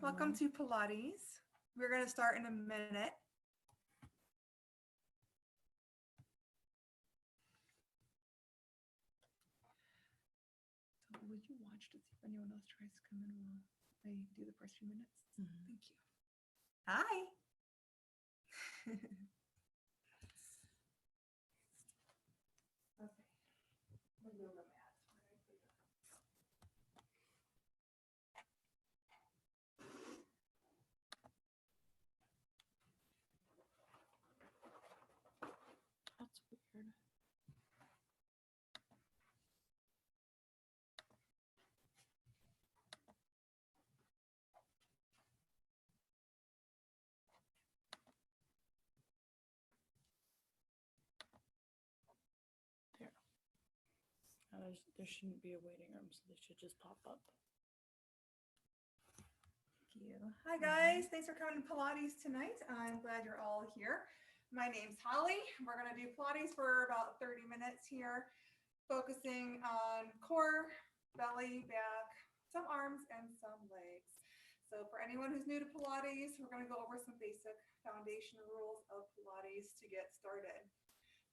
Welcome to Pilates. We're going to start in a minute. So would you watch to see if anyone else tries to come in while I do the first few minutes? Thank you. Hi. That's weird. There. There shouldn't be a waiting room, so they should just pop up. Thank you. Hi guys, thanks for coming to Pilates tonight. I'm glad you're all here. My name's Holly. We're going to do Pilates for about 30 minutes here, focusing on core, belly, back, some arms, and some legs. So for anyone who's new to Pilates, we're going to go over some basic foundation rules of Pilates to get started.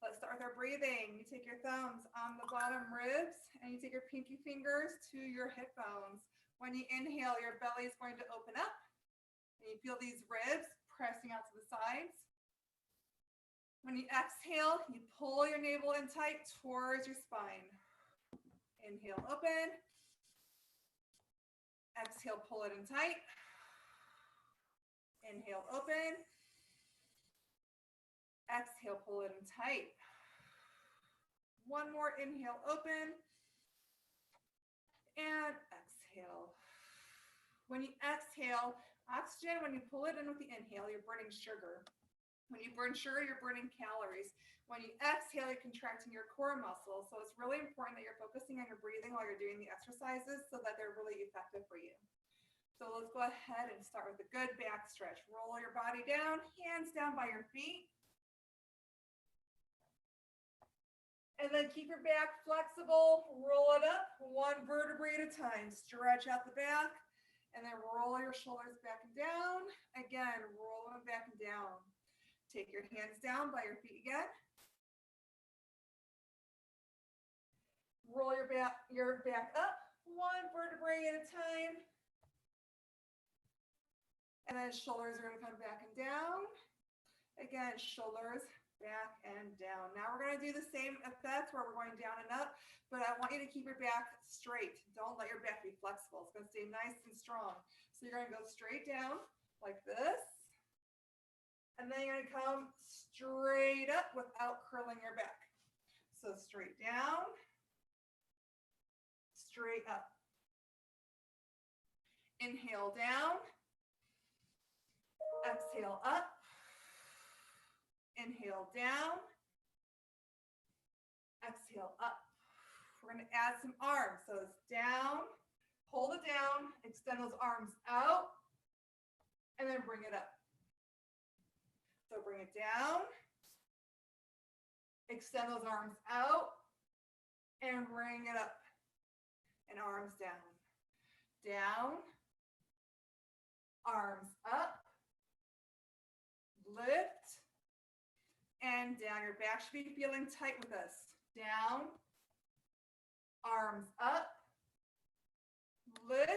Let's start with our breathing. You take your thumbs on the bottom ribs and you take your pinky fingers to your hip bones. When you inhale, your belly is going to open up and you feel these ribs pressing out to the sides. When you exhale, you pull your navel in tight towards your spine. Inhale, open. Exhale, pull it in tight. Inhale, open. Exhale, pull it in tight. One more inhale, open. And exhale. When you exhale, oxygen, when you pull it in with the inhale, you're burning sugar. When you burn sugar, you're burning calories. When you exhale, you're contracting your core muscles. So it's really important that you're focusing on your breathing while you're doing the exercises so that they're really effective for you. So let's go ahead and start with a good back stretch. Roll your body down, hands down by your feet. And then keep your back flexible, roll it up one vertebrae at a time. Stretch out the back and then roll your shoulders back and down. Again, roll them back and down. Take your hands down by your feet again. Roll your back up one vertebrae at a time. And then shoulders are going to come back and down. Again, shoulders back and down. Now we're going to do the same effect where we're going down and up, but I want you to keep your back straight. Don't let your back be flexible. It's going to stay nice and strong. So you're going to go straight down like this. And then you're going to come straight up without curling your back. So straight down, straight up. Inhale down, exhale up. Inhale down, exhale up. We're going to add some arms. So it's down, hold it down, extend those arms out, and then bring it up. So bring it down, extend those arms out, and bring it up. And arms down. Down, arms up, lift, and down. Your back should be feeling tight with us. Down, arms up, lift,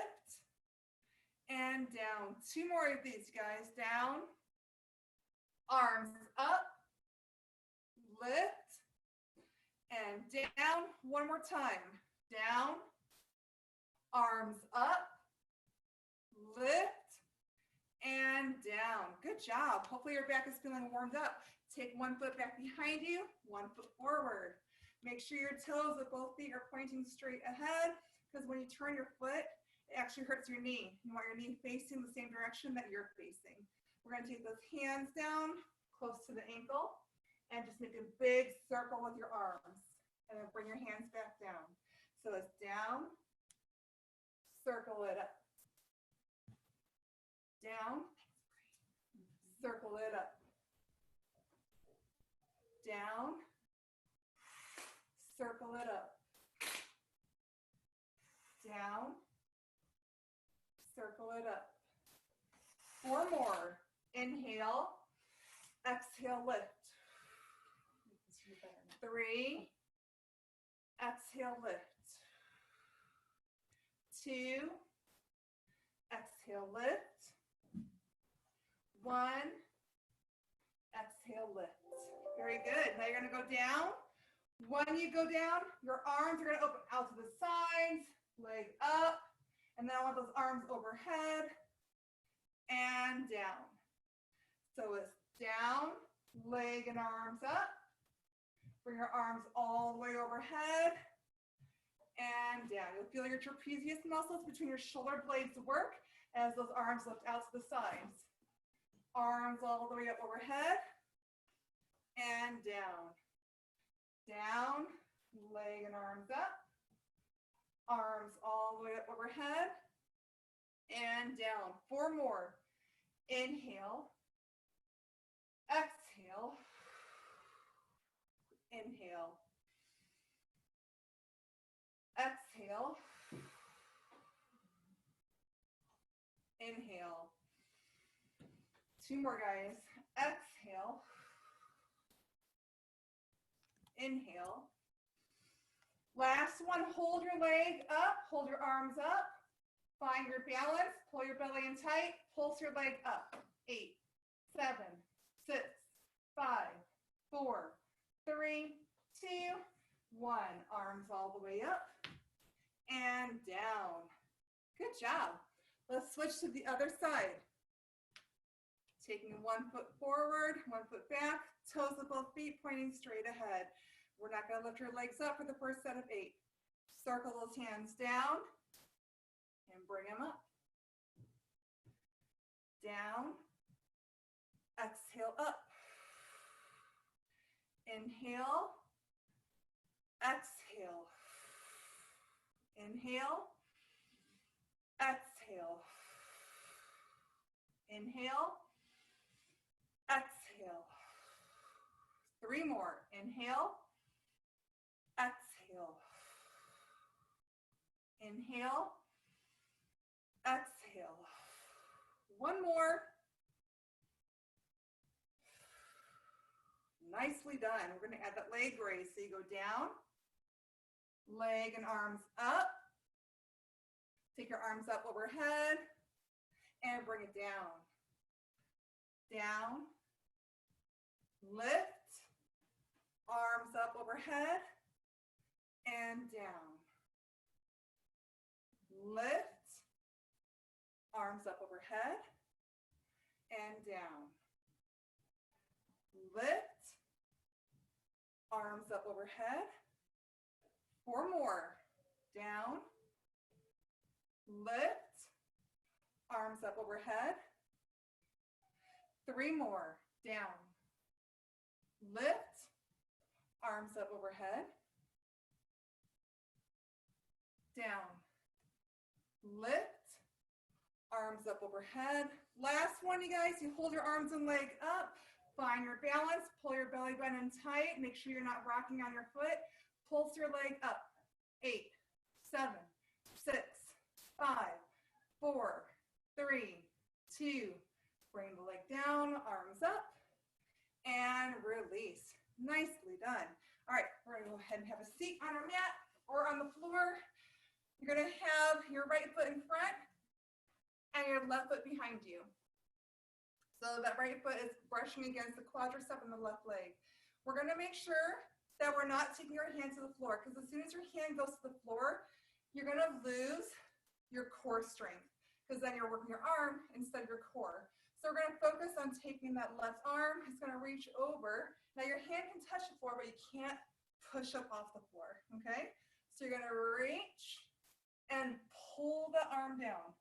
and down. Two more of these, guys. Down, arms up, lift, and down. One more time. Down, arms up, lift, and down. Good job. Hopefully your back is feeling warmed up. Take one foot back behind you, one foot forward. Make sure your toes of both feet are pointing straight ahead, because when you turn your foot, it actually hurts your knee. You want your knee facing the same direction that you're facing. We're going to take those hands down close to the ankle and just make a big circle with your arms. And then bring your hands back down. So it's down, circle it up. Down, circle it up. Down, circle it up. Down, circle it up. 4 more. Inhale, exhale, lift. 3, exhale, lift. 2, exhale, lift. 1, exhale, lift. Very good. Now you're going to go down. When you go down, your arms are going to open out to the sides, leg up, and then I want those arms overhead and down. So it's down, leg and arms up. Bring your arms all the way overhead and down. You'll feel your trapezius muscles between your shoulder blades work as those arms lift out to the sides. Arms all the way up overhead and down. Down, leg and arms up. Arms all the way up overhead and down. 4 more. Inhale, exhale, inhale, exhale, inhale. 2 more, guys. Exhale, inhale. Last one, hold your leg up, hold your arms up, find your balance, pull your belly in tight, pulse your leg up. 8, 7, 6, 5, 4, 3, 2, 1. Arms all the way up and down. Good job. Let's switch to the other side. Taking 1 foot forward, 1 foot back, toes of both feet pointing straight ahead. We're not going to lift your legs up for the first set of 8. Circle those hands down and bring them up. Down, exhale up. Inhale, exhale. Inhale, exhale. Inhale, exhale. 3 more. Inhale, exhale. Inhale, exhale. 1 more. Nicely done. We're going to add that leg raise. So you go down, leg and arms up. Take your arms up overhead and bring it down. Down, lift, arms up overhead and down. Lift, arms up overhead and down. Lift, arms up overhead. 4 more. Down, lift, arms up overhead. 3 more. Down, lift, arms up overhead. Down, lift, arms up overhead. Last one, you guys. You hold your arms and leg up. Find your balance. Pull your belly button in tight. Make sure you're not rocking on your foot. Pulse your leg up. 8, 7, 6, 5, 4, 3, 2. Bring the leg down, arms up, and release. Nicely done. All right, we're going to go ahead and have a seat on our mat or on the floor. You're going to have your right foot in front and your left foot behind you. So that right foot is brushing against the quadricep in the left leg. We're going to make sure that we're not taking our hand to the floor, because as soon as your hand goes to the floor, you're going to lose your core strength, because then you're working your arm instead of your core. So we're going to focus on taking that left arm. It's going to reach over. Now your hand can touch the floor, but you can't push up off the floor, okay? So you're going to reach and pull the arm down.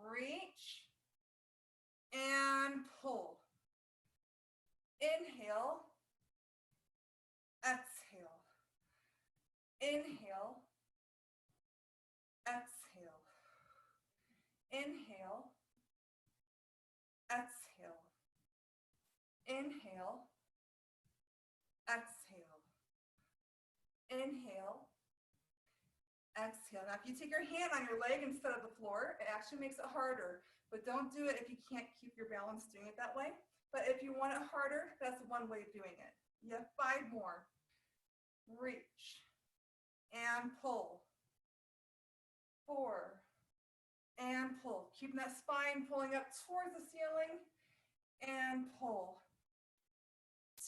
Reach and pull. Inhale, exhale. Inhale, exhale. Inhale, exhale. Inhale, exhale. Inhale, Exhale. Now, if you take your hand on your leg instead of the floor, it actually makes it harder. But don't do it if you can't keep your balance doing it that way. But if you want it harder, that's one way of doing it. You have 5 more. Reach and pull. 4 and pull. Keeping that spine pulling up towards the ceiling and pull.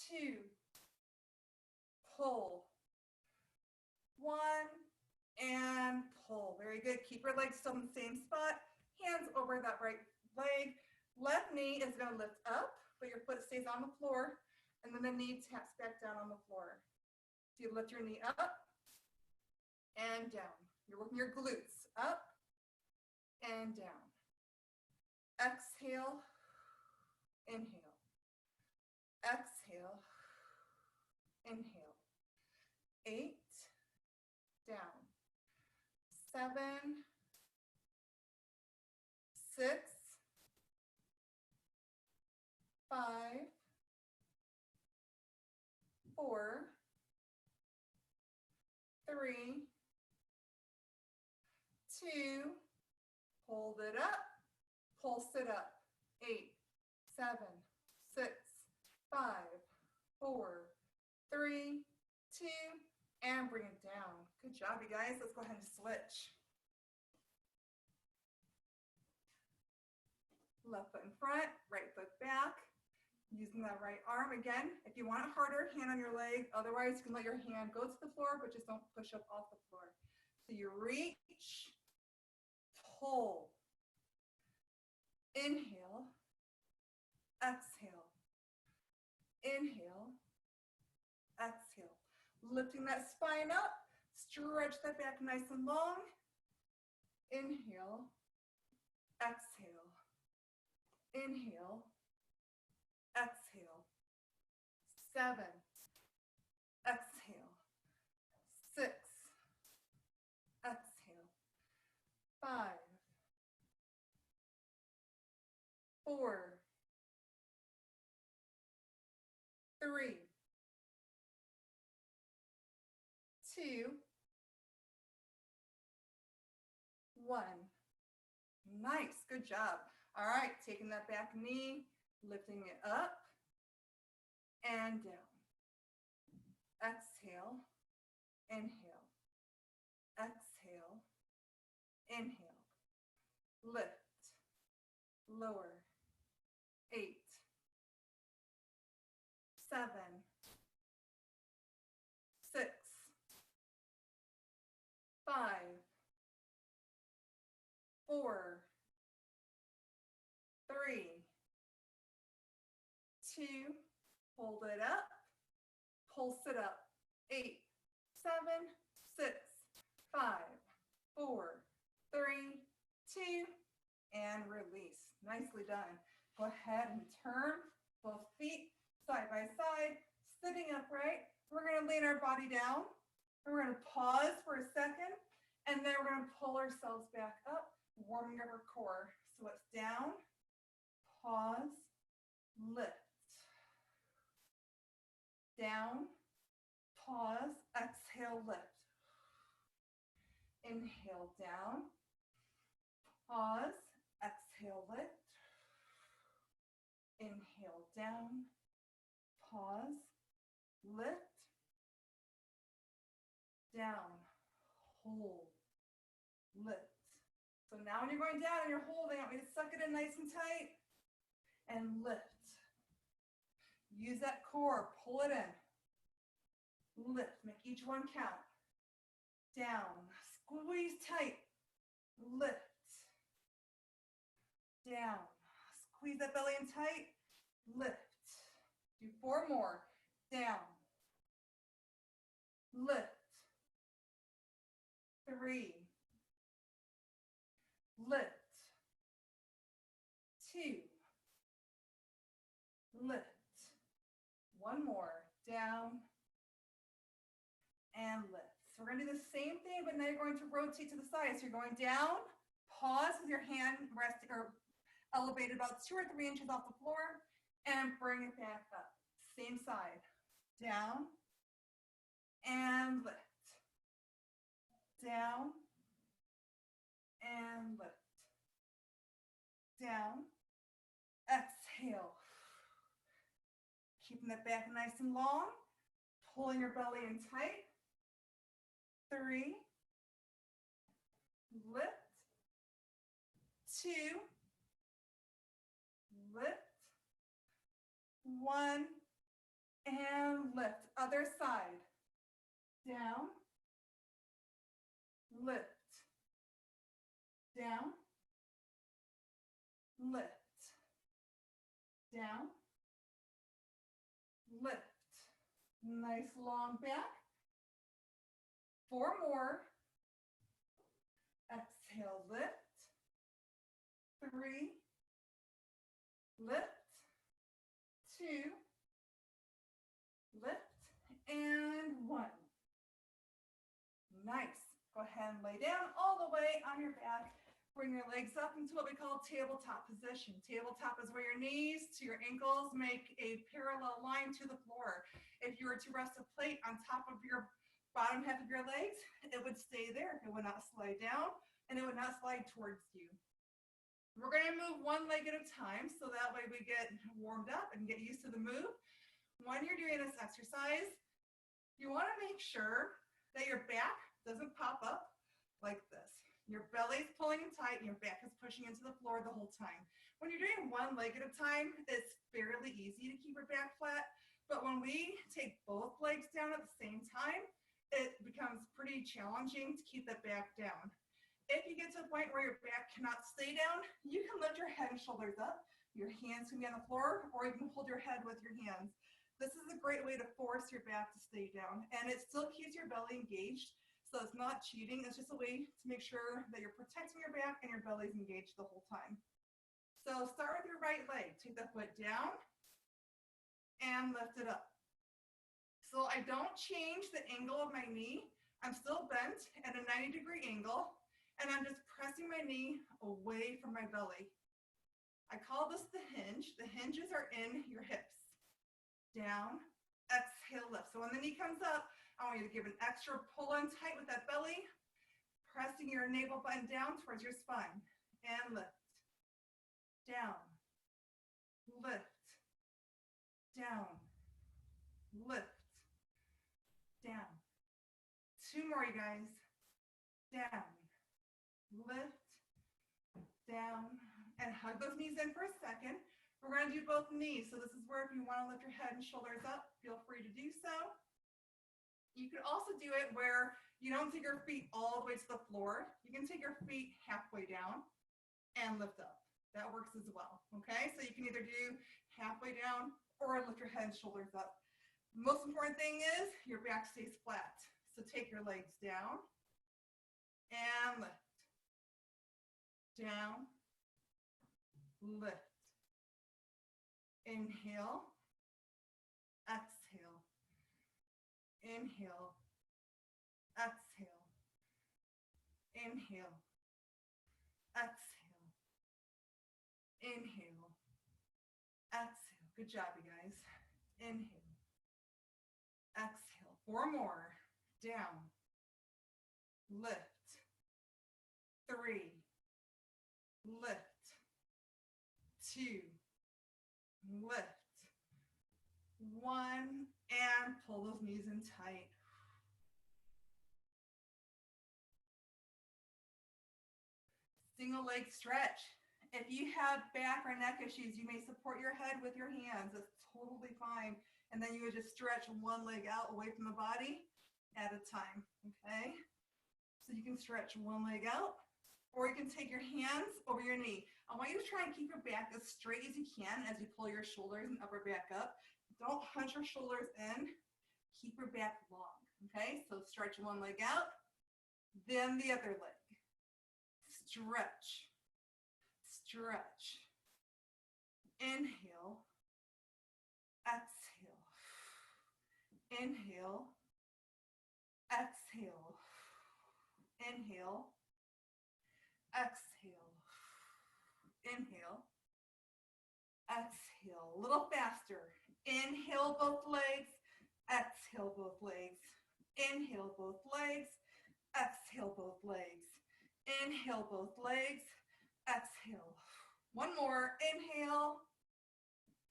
2, pull. 1 and pull. Very good. Keep your legs still in the same spot. Hands over that right leg. Left knee is going to lift up, but your foot stays on the floor, and then the knee taps back down on the floor. So you lift your knee up and down. You're working your glutes up and down. Exhale, inhale. Exhale, inhale. 8, down. 7, 6, 5, 4, 3, 2, hold it up, pulse it up. 8, 7, 6, 5, 4, 3, 2, and bring it down. Good job, you guys. Let's go ahead and switch. Left foot in front, right foot back. Using that right arm again. If you want it harder, hand on your leg. Otherwise, you can let your hand go to the floor, but just don't push up off the floor. So you reach, pull, inhale, exhale, inhale, exhale. Lifting that spine up, stretch that back nice and long. Inhale, exhale, inhale, exhale. 7, exhale. 6, exhale. 5, 4, 3, 2, 1. Nice, good job. All right, taking that back knee, lifting it up and down. Exhale, inhale, exhale, inhale. Lift, lower. 8, 7, 6, 5, 4, 3, 2, hold it up, pulse it up. 8, 7, 6, 5, 4, 3, 2, and release. Nicely done. Go ahead and turn both feet side by side, sitting upright. We're going to lean our body down. We're going to pause for a second, and then we're going to pull ourselves back up, warming up our core. So it's down, pause, lift. Down, pause, exhale, lift. Inhale, down, pause, exhale, lift. Inhale, down, pause, lift, down, hold, lift. So now when you're going down and you're holding, I want you to suck it in nice and tight and lift. Use that core, pull it in. Lift, make each one count. Down, squeeze tight, lift. Down, squeeze that belly in tight, lift. Do 4 more. Down, lift. 3, lift. 2, lift. 1 more. Down and lift. So we're going to do the same thing, but now you're going to rotate to the side. So you're going down, pause with your hand resting or elevated about 2 or 3 inches off the floor, and bring it back up. Same side. Down and lift. down, and lift. Down, exhale. Keeping that back nice and long, pulling your belly in tight. 3, lift, 2, lift, 1, and lift. Other side. Down, lift, down, lift, down, lift. Nice long back. 4 more. Exhale, lift. 3, lift, 2, lift, and 1. Nice. Go ahead and lay down all the way on your back. Bring your legs up into what we call tabletop position. Tabletop is where your knees to your ankles make a parallel line to the floor. If you were to rest a plate on top of your bottom half of your legs, it would stay there. It would not slide down, and it would not slide towards you. We're going to move one leg at a time, so that way we get warmed up and get used to the move. When you're doing this exercise, you want to make sure that your back doesn't pop up like this. Your belly is pulling in tight and your back is pushing into the floor the whole time. When you're doing one leg at a time, it's fairly easy to keep your back flat. But when we take both legs down at the same time, it becomes pretty challenging to keep that back down. If you get to a point where your back cannot stay down, you can lift your head and shoulders up. Your hands can be on the floor, or you can hold your head with your hands. This is a great way to force your back to stay down, and it still keeps your belly engaged. So it's not cheating. It's just a way to make sure that you're protecting your back and your belly's engaged the whole time. So start with your right leg. Take the foot down and lift it up. So I don't change the angle of my knee. I'm still bent at a 90-degree angle, and I'm just pressing my knee away from my belly. I call this the hinge. The hinges are in your hips. Down, exhale, lift. So when the knee comes up, I want you to give an extra pull in tight with that belly, pressing your navel button down towards your spine, and lift. Down, lift, down, lift, down. 2 more, you guys. Down, lift, down, and hug those knees in for a second. We're going to do both knees. So this is where if you want to lift your head and shoulders up, feel free to do so. You could also do it where you don't take your feet all the way to the floor. You can take your feet halfway down and lift up. That works as well, okay? So you can either do halfway down or lift your head and shoulders up. The most important thing is your back stays flat. So take your legs down and lift. Down, lift. Inhale, exhale. Inhale, exhale, inhale, exhale, inhale, exhale. Good job, you guys. Inhale, exhale. 4 more. Down, lift, 3, lift, 2, lift, 1, and pull those knees in tight. Single leg stretch. If you have back or neck issues, you may support your head with your hands. That's totally fine. And then you would just stretch one leg out away from the body at a time, okay? So you can stretch one leg out, or you can take your hands over your knee. I want you to try and keep your back as straight as you can as you pull your shoulders and upper back up. Don't hunch your shoulders in. Keep your back long, okay? So stretch one leg out, then the other leg. Stretch, stretch. Inhale, exhale. Inhale, exhale. Inhale, exhale. Inhale, exhale. A little faster. Inhale both legs, exhale both legs. Inhale both legs, Exhale both legs. Inhale both legs. Exhale. One more. Inhale.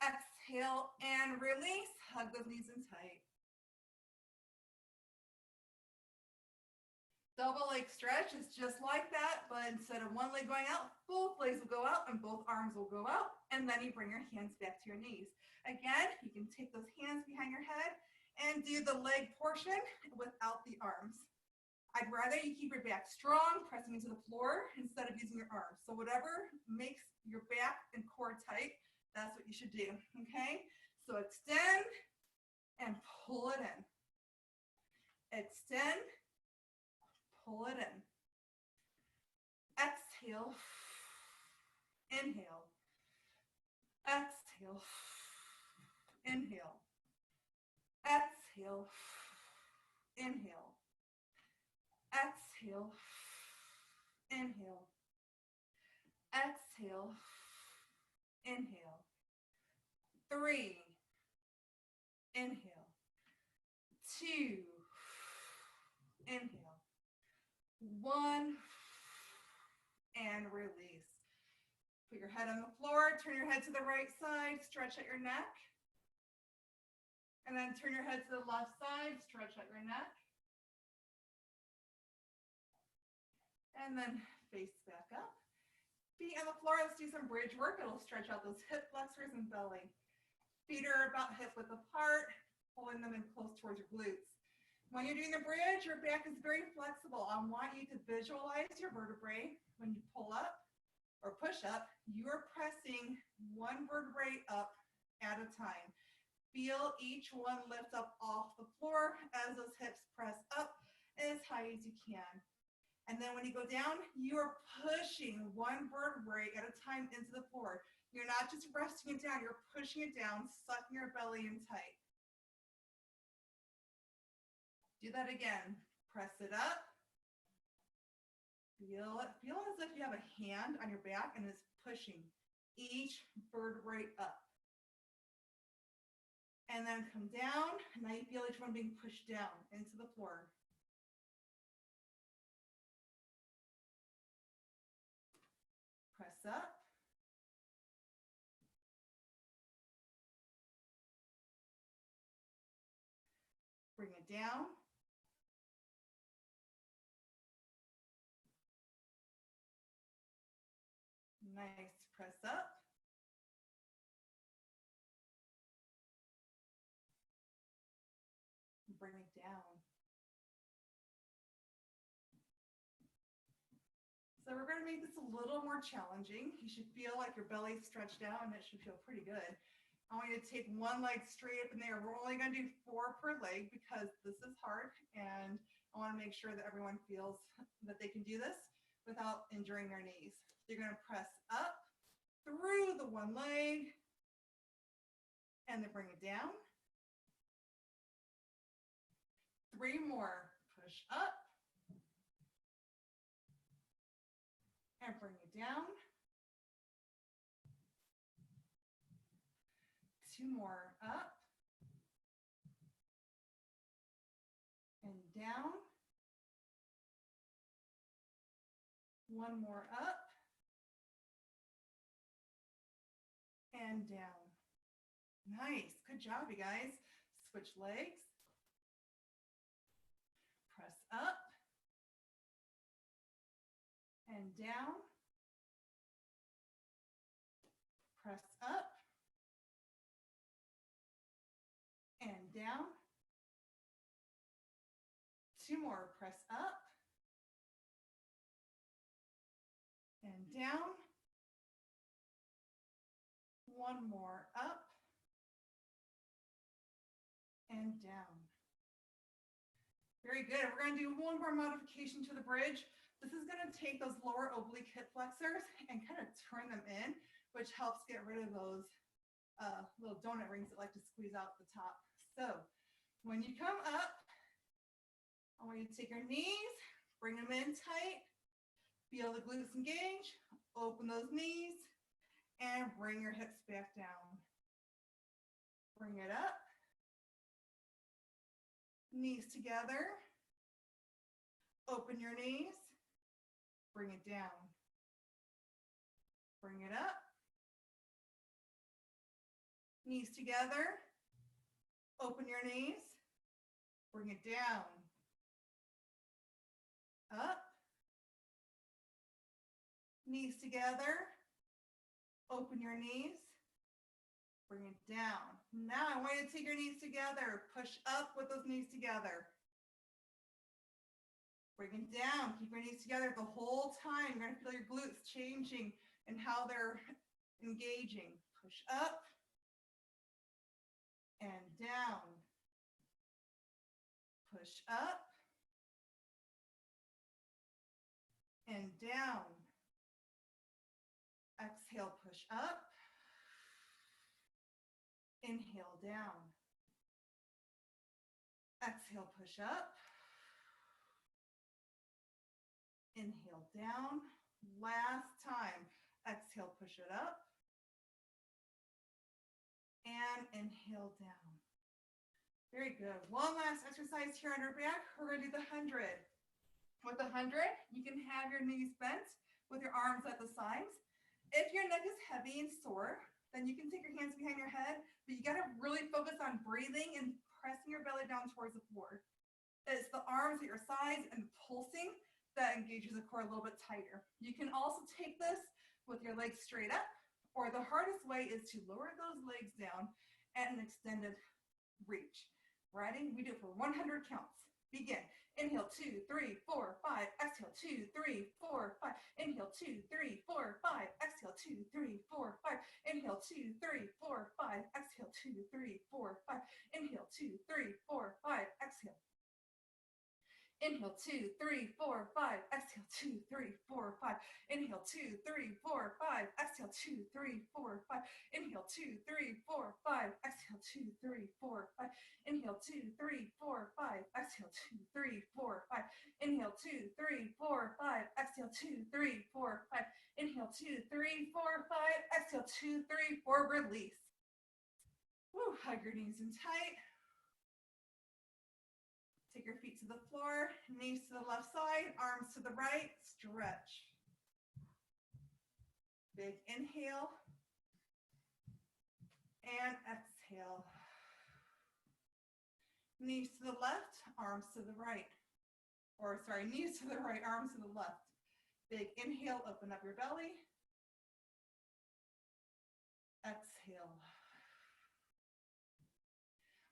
Exhale and release. Hug those knees in tight. Double leg stretch is just like that, but instead of one leg going out, both legs will go out and both arms will go out. And then you bring your hands back to your knees. Again, you can take those hands behind your head and do the leg portion without the arms. I'd rather you keep your back strong, pressing into the floor instead of using your arms. So whatever makes your back and core tight, that's what you should do, okay? So extend and pull it in. Extend, pull it in. Exhale, inhale. Exhale, inhale. Exhale, inhale. Exhale, inhale. Exhale, inhale. 3, inhale. 2, inhale. 1, and release. Put your head on the floor, turn your head to the right side, stretch out your neck. And then turn your head to the left side, stretch out your neck. And then face back up. Feet on the floor, let's do some bridge work. It'll stretch out those hip flexors and belly. Feet are about hip width apart, pulling them in close towards your glutes. When you're doing the bridge, your back is very flexible. I want you to visualize your vertebrae. When you pull up or push up, you're pressing one vertebrae up at a time. Feel each one lift up off the floor as those hips press up as high as you can. And then when you go down, you are pushing one vertebrae at a time into the floor. You're not just resting it down, you're pushing it down, sucking your belly in tight. Do that again. Press it up. Feel it. Feel as if you have a hand on your back and it's pushing each vertebrae up. And then come down. Now you feel each one being pushed down into the floor. Press up. Bring it down. Nice. Press up. Bring it down. So we're going to make this a little more challenging. You should feel like your belly's stretched out and it should feel pretty good. I want you to take one leg straight up in there. We're only going to do 4 per leg because this is hard and I want to make sure that everyone feels that they can do this without injuring their knees. So you're going to press up through the one leg and then bring it down. 3 more. Push up and bring it down. 2 more. Up and down. 1 more. Up and down. Nice. Good job, you guys. Switch legs. Press up and down. Press up and down. 2 more. Press up and down. 1 more. Up and down. Very good. We're going to do one more modification to the bridge. This is going to take those lower oblique hip flexors and kind of turn them in, which helps get rid of those little donut rings that like to squeeze out the top. So when you come up, I want you to take your knees, bring them in tight, feel the glutes engage, open those knees, and bring your hips back down. Bring it up. Knees together. Open your knees. Bring it down. Bring it up. Knees together. Open your knees. Bring it down. Up. Knees together. Open your knees. Bring it down. Now I want you to take your knees together. Push up with those knees together. Bring it down. Keep your knees together the whole time. You're going to feel your glutes changing and how they're engaging. Push up and down. Push up and down. Exhale, push up. Inhale, down. Exhale, push up. Inhale, down. Last time. Exhale, push it up. And inhale, down. Very good. One last exercise here on our back. We're going to do the 100. With the 100, you can have your knees bent with your arms at the sides. If your neck is heavy and sore, then you can take your hands behind your head, but you got to really focus on breathing and pressing your belly down towards the floor. It's the arms at your sides and pulsing that engages the core a little bit tighter. You can also take this with your legs straight up, or the hardest way is to lower those legs down at an extended reach. Ready? We do it for 100 counts. Begin. Inhale, 2, 3, 4, 5. Exhale, 2, 3, 4, 5. Inhale, 2, 3, 4, 5. Exhale, 2, 3, 4, 5. Inhale, 2, 3, 4, 5. Exhale, 2, 3, 4, 5. Inhale, 2, 3, 4, 5. Exhale. Inhale, 2, 3, 4, 5. Exhale, 2, 3, 4, 5. Inhale, 2, 3, 4, 5. Exhale, 2, 3, 4, 5. Inhale, 2, 3, 4, 5. Exhale, 2, 3, 4, 5. Inhale, 2, 3, 4, 5. Exhale, 2, 3, 4, 5. Inhale, 2, 3, 4, 5. Exhale, 2, 3, 4, 5. Inhale, 2, 3, 4, 5. Exhale, 2, 3, 4. Release. Woo, hug your knees in tight. Take your feet to the floor, knees to the left side, arms to the right, stretch. Big inhale and exhale. Knees to the left, arms to the right. Or sorry, knees to the right, arms to the left. Big inhale, open up your belly. Exhale.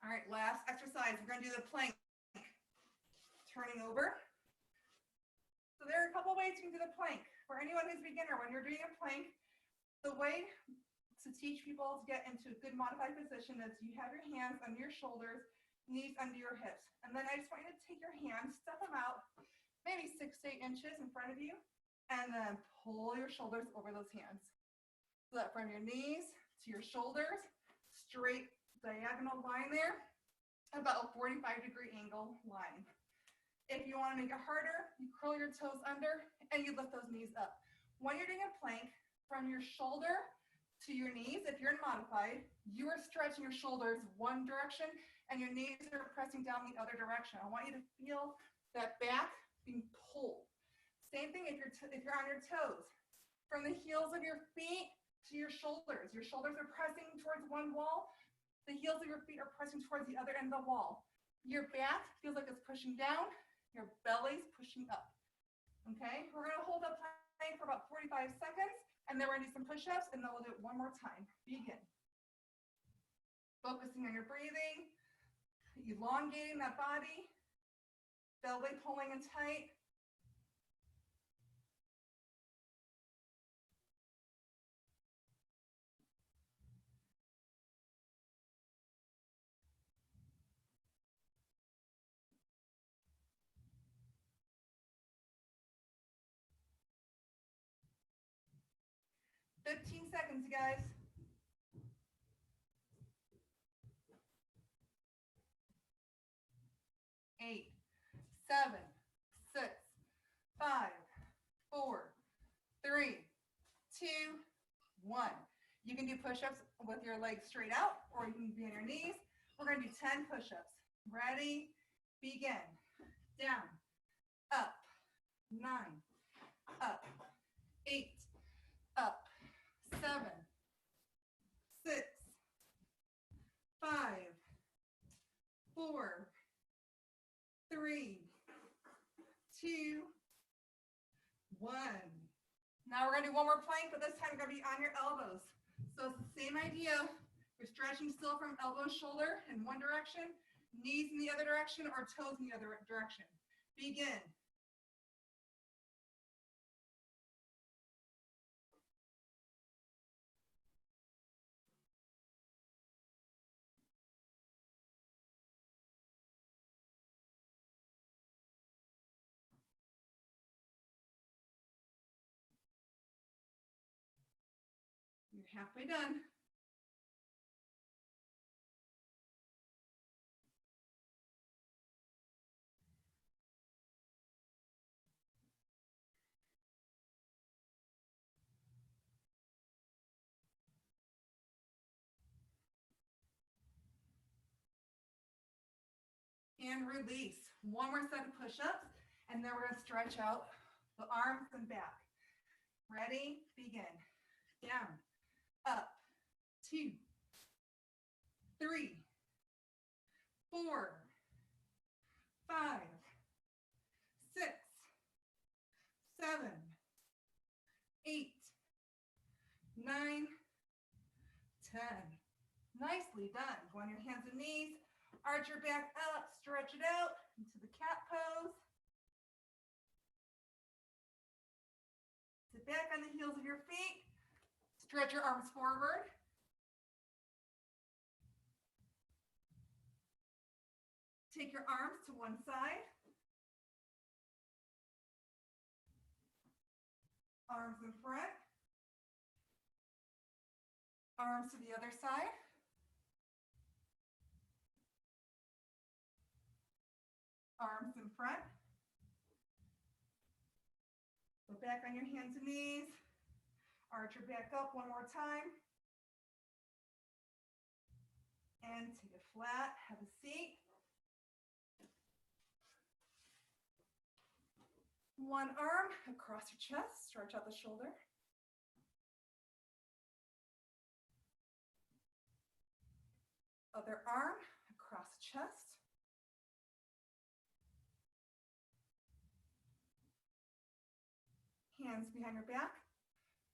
All right, last exercise. We're going to do the plank. Turning over. So there are a couple ways you can do the plank. For anyone who's a beginner, when you're doing a plank, the way to teach people to get into a good modified position is you have your hands under your shoulders, knees under your hips. And then I just want you to take your hands, step them out maybe 6 to 8 inches in front of you, and then pull your shoulders over those hands. So that from your knees to your shoulders, straight diagonal line there, about a 45-degree angle line. If you want to make it harder, you curl your toes under and you lift those knees up. When you're doing a plank, from your shoulder to your knees, if you're in modified, you are stretching your shoulders one direction and your knees are pressing down the other direction. I want you to feel that back being pulled. Same thing if you're on your toes. From the heels of your feet to your shoulders are pressing towards one wall. The heels of your feet are pressing towards the other end of the wall. Your back feels like it's pushing down. Your belly's pushing up. Okay, we're going to hold up plank for about 45 seconds, and then we're going to do some push-ups, and then we'll do it one more time. Begin. Focusing on your breathing, elongating that body, belly pulling in tight. "15 seconds, guys. 8, 7, 6, 5, 4, 3, 2, 1. You can do push-ups with your legs straight out, or you can be on your knees. We're going to do 10 push-ups. Ready? Begin. Down, up, up, 8, up, 7, 6, 5, 4, 3, 2, 1. Now we're going to do one more plank, but this time we're going to be on your elbows. So it's the same idea. You're stretching still from elbow, shoulder in one direction, knees in the other direction, or toes in the other direction. Begin. You're halfway done. And release. One more set of push-ups, and then we're going to stretch out the arms and back. Ready? Begin. Down, up, 2, 3, 4, 5, 6, 7, 8, 9, 10. Nicely done. Go on your hands and knees. Arch your back up, stretch it out into the cat pose. Sit back on the heels of your feet. Stretch your arms forward. Take your arms to one side. Arms in front. Arms to the other side. Arms in front. Go back on your hands and knees. Arch your back up one more time. And take it flat. Have a seat. One arm across your chest. Stretch out the shoulder. Other arm across the chest. Hands behind your back.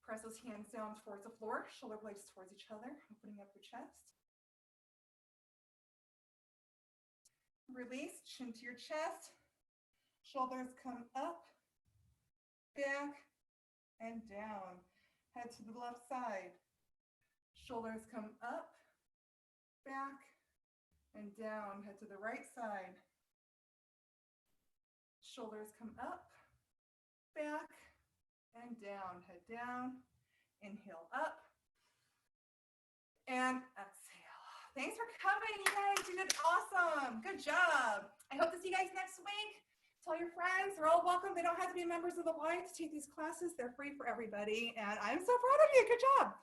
Press those hands down towards the floor, shoulder blades towards each other, opening up your chest. Release, chin to your chest. Shoulders come up, back, and down. Head to the left side. Shoulders come up, back, and down. Head to the right side. Shoulders come up, back, and down. Head down, inhale up, and exhale. Thanks for coming, you guys. You did awesome. Good job. I hope to see you guys next week. Tell your friends. They're all welcome. They don't have to be members of the Y to take these classes. They're free for everybody, and I'm so proud of you. Good job.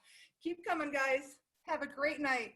Keep coming, guys. Have a great night.